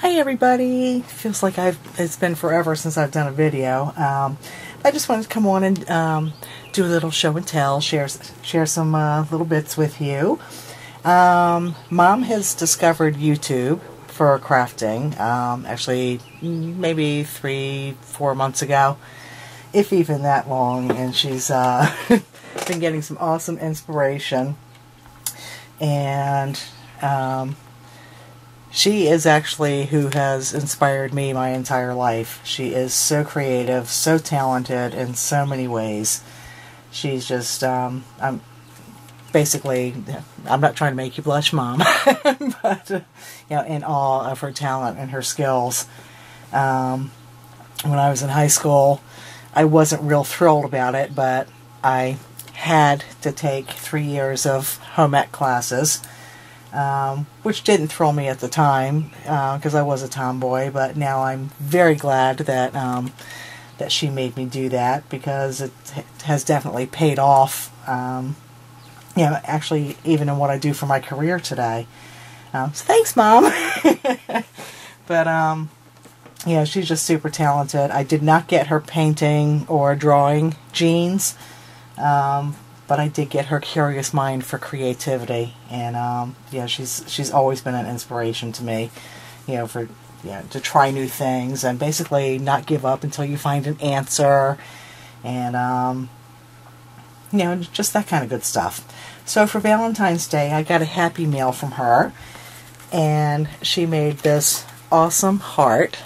Hi everybody! Feels like it's been forever since I've done a video. I just wanted to come on and do a little show and tell, share some little bits with you. Mom has discovered YouTube for crafting, actually maybe 3-4 months ago, if even that long, and she's been getting some awesome inspiration. And she is actually who has inspired me my entire life. She is so creative, so talented in so many ways. She's just, I'm not trying to make you blush, Mom, but, in awe of her talent and her skills. When I was in high school, I wasn't real thrilled about it, but I had to take 3 years of home ec classes. Which didn't thrill me at the time, because I was a tomboy, but now I'm very glad that that she made me do that, because it has definitely paid off, actually even in what I do for my career today. So thanks, Mom! But, she's just super talented. I did not get her painting or drawing genes, but I did get her curious mind for creativity, and she's always been an inspiration to me, to try new things and basically not give up until you find an answer, and just that kind of good stuff. So for Valentine's Day, I got a Happy Mail from her, and she made this awesome heart.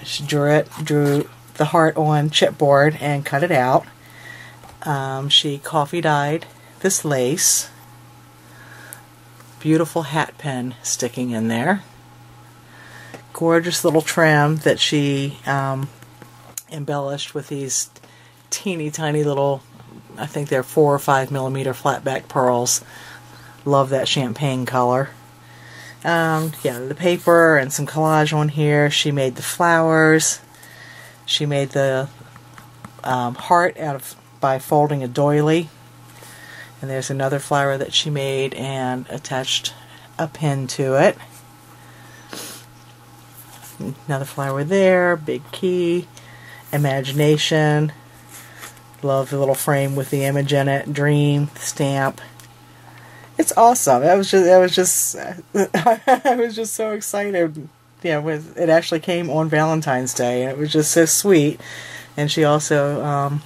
She drew the heart on chipboard and cut it out. She coffee dyed this lace. Beautiful hat pin sticking in there. Gorgeous little trim that she embellished with these teeny tiny little, I think they're 4 or 5 millimeter flat back pearls. Love that champagne color. The paper and some collage on here. She made the flowers. She made the heart by folding a doily, and there's another flower that she made and attached a pin to it. Another flower there, big key, imagination. Love the little frame with the image in it, dream, stamp. It's awesome. I was just so excited. It actually came on Valentine's Day, and it was just so sweet. And she also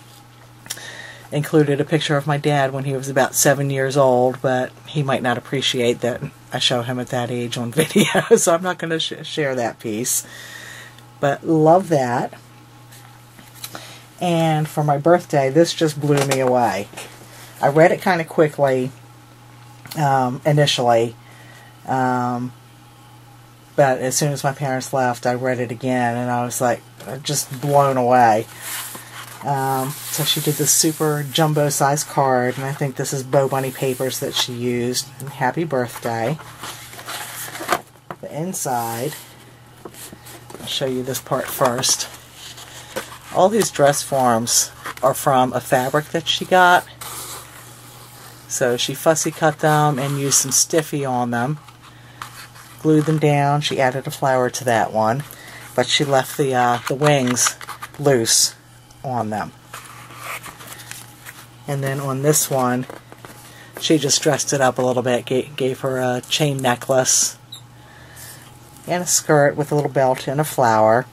included a picture of my dad when he was about 7 years old, but he might not appreciate that I show him at that age on video, so I'm not going to share that piece. But love that. And for my birthday, this just blew me away. I read it kind of quickly initially, but as soon as my parents left, I read it again, and I was like, just blown away. So she did this super jumbo size card, and I think this is Bow Bunny papers that she used. And happy birthday. The inside, I'll show you this part first. All these dress forms are from a fabric that she got. So she fussy cut them and used some stiffy on them. Glued them down. She added a flower to that one, but she left the wings loose on them. And then on this one, she just dressed it up a little bit, gave her a chain necklace and a skirt with a little belt and a flower.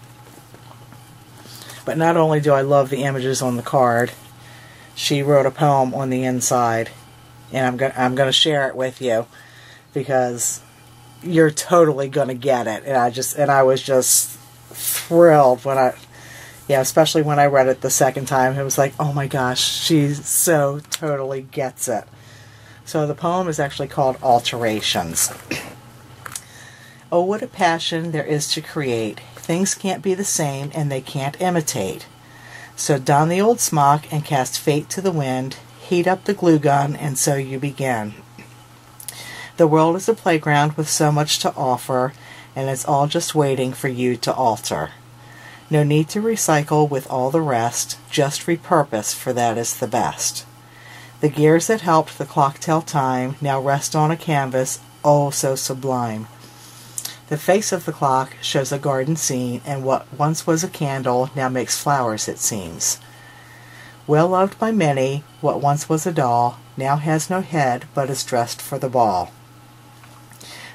But not only do I love the images on the card, she wrote a poem on the inside, and I'm going to share it with you, because you're totally going to get it. And I was just thrilled when especially when I read it the second time. It was like, oh my gosh, she so totally gets it. So the poem is actually called Alterations. Oh, what a passion there is to create. Things can't be the same, and they can't imitate. So don the old smock and cast fate to the wind. Heat up the glue gun, and so you begin. The world is a playground with so much to offer, and it's all just waiting for you to alter. No need to recycle with all the rest, just repurpose, for that is the best. The gears that helped the clock tell time now rest on a canvas, oh so sublime. The face of the clock shows a garden scene, and what once was a candle now makes flowers, it seems. Well loved by many, what once was a doll now has no head, but is dressed for the ball.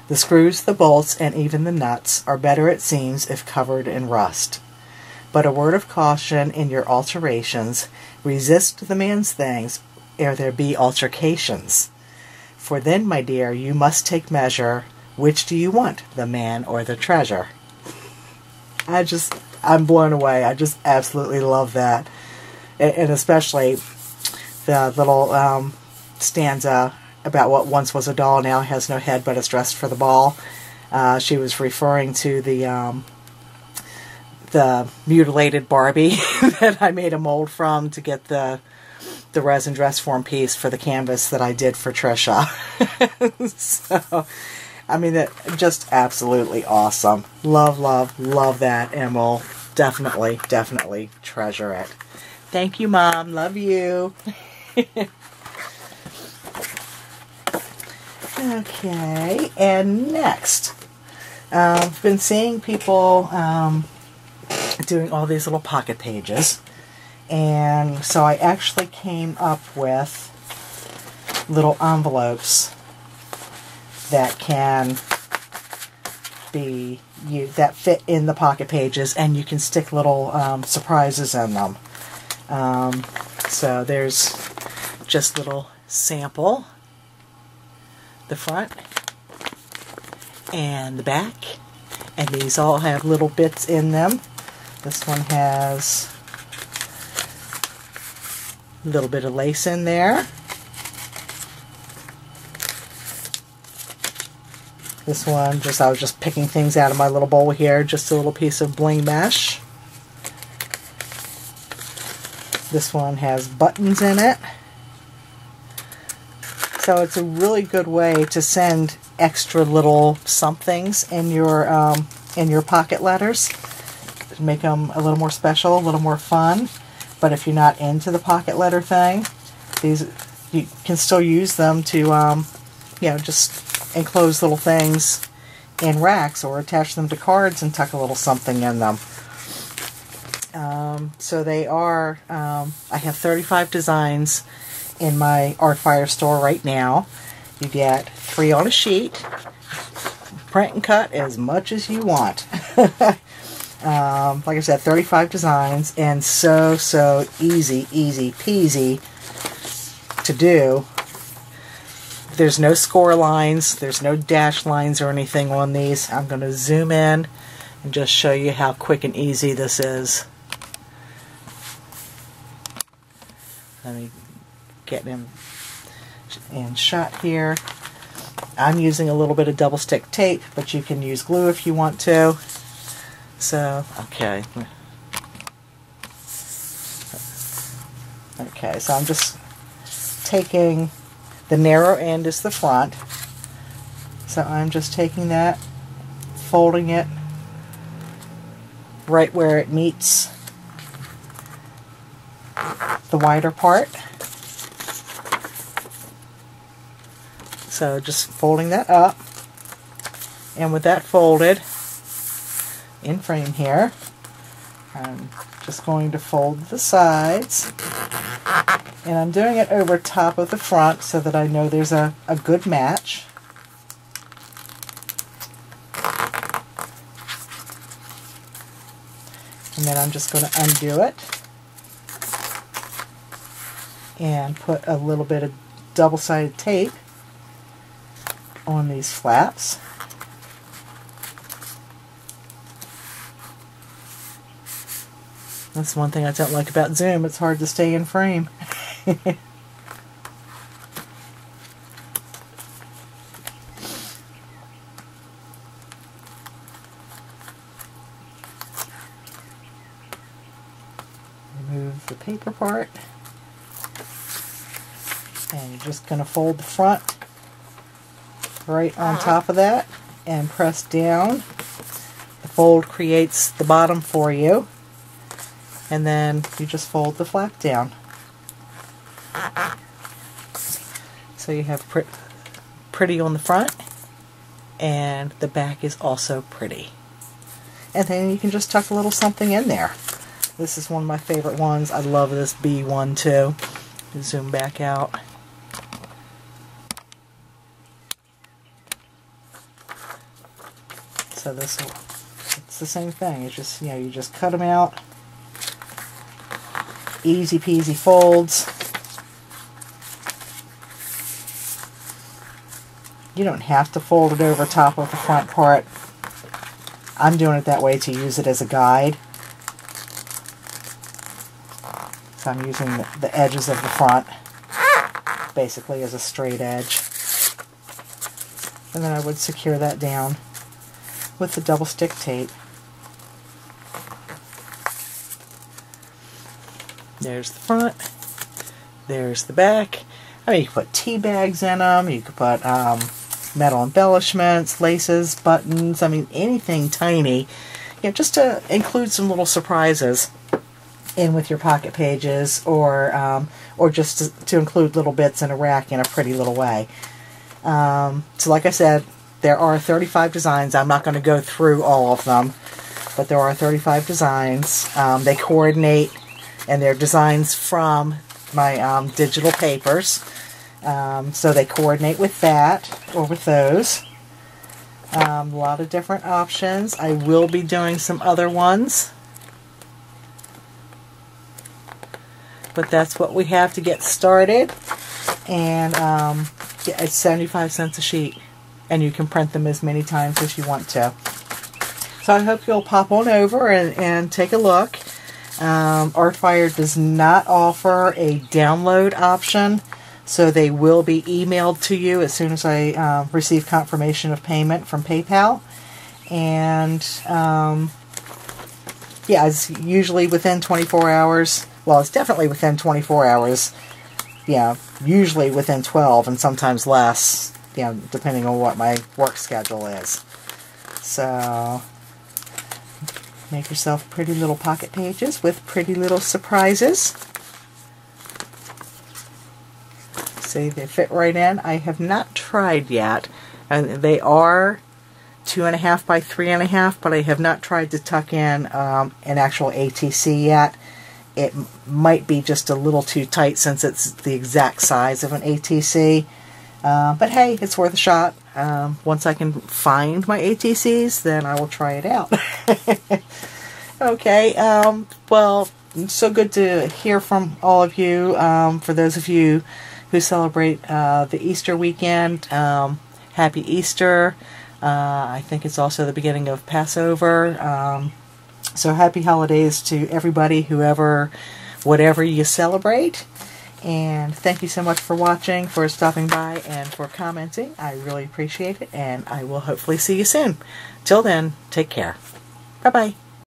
The screws, the bolts, and even the nuts are better, it seems, if covered in rust. But a word of caution in your alterations, resist the man's things, ere there be altercations. For then, my dear, you must take measure, which do you want, the man or the treasure? I'm blown away. I just absolutely love that. And especially the little stanza about what once was a doll now has no head but is dressed for the ball. She was referring to the mutilated Barbie that I made a mold from to get the resin dress form piece for the canvas that I did for Trisha. So, I mean, that just absolutely awesome. Love, love, love that, and we'll definitely, definitely treasure it. Thank you, Mom. Love you. Okay, and next, I've been seeing people doing all these little pocket pages, and so I actually came up with little envelopes that can be that fit in the pocket pages, and you can stick little surprises in them. So there's just little sample, the front and the back, and these all have little bits in them. This one has a little bit of lace in there. This one, I was just picking things out of my little bowl here, just a little piece of bling mesh. This one has buttons in it. So it's a really good way to send extra little somethings in your pocket letters. Make them a little more special, a little more fun. But if you're not into the pocket letter thing, you can still use them to just enclose little things in racks or attach them to cards and tuck a little something in them. So they are, I have 35 designs in my Artfire store right now. You get 3 on a sheet. Print and cut as much as you want. Like I said, 35 designs, and so easy peasy to do. There's no score lines, there's no dash lines or anything on these. I'm going to zoom in and just show you how quick and easy this is. Let me get him in shot here. I'm using a little bit of double stick tape, but you can use glue if you want to. So, okay. Okay, so I'm just taking the narrow end is the front. So I'm just taking that, folding it right where it meets the wider part. So just folding that up, and with that folded in frame here, I'm just going to fold the sides, and I'm doing it over top of the front so that I know there's a good match. And then I'm just going to undo it and put a little bit of double-sided tape on these flaps. That's one thing I don't like about Zoom. It's hard to stay in frame. Remove the paper part. And you're just going to fold the front right on top of that and press down. The fold creates the bottom for you, and then you just fold the flap down. So you have pretty on the front and the back is also pretty. And then you can just tuck a little something in there. This is one of my favorite ones. I love this B one too. Zoom back out. So this, it's the same thing. It's just, you just cut them out. Easy peasy folds. You don't have to fold it over top of the front part. I'm doing it that way to use it as a guide. So I'm using the edges of the front basically as a straight edge. And then I would secure that down with the double stick tape. There's the front. There's the back. I mean, you can put tea bags in them. You could put metal embellishments, laces, buttons. I mean, anything tiny. Just to include some little surprises in with your pocket pages, or just to include little bits in a rack in a pretty little way. So like I said, there are 35 designs. I'm not going to go through all of them, but there are 35 designs. They coordinate, and they're designs from my digital papers. So they coordinate with that, or with those. A lot of different options. I will be doing some other ones. But that's what we have to get started. And it's 75 cents a sheet. And you can print them as many times as you want to. So I hope you'll pop on over and take a look. Artfire does not offer a download option. So they will be emailed to you as soon as I receive confirmation of payment from PayPal. And yeah, it's usually within 24 hours. Well, it's definitely within 24 hours. Yeah, usually within 12 and sometimes less, depending on what my work schedule is. So make yourself pretty little pocket pages with pretty little surprises. See, they fit right in. I have not tried yet, and they are 2.5 by 3.5, but I have not tried to tuck in an actual ATC yet. It might be just a little too tight since it's the exact size of an ATC. But hey, it's worth a shot. Once I can find my ATCs, then I will try it out. Okay, well, it's so good to hear from all of you. For those of you who celebrate the Easter weekend, Happy Easter. I think it's also the beginning of Passover. So happy holidays to everybody, whatever you celebrate. And thank you so much for watching, for stopping by, and for commenting. I really appreciate it, and I will hopefully see you soon. Till then, take care. Bye-bye.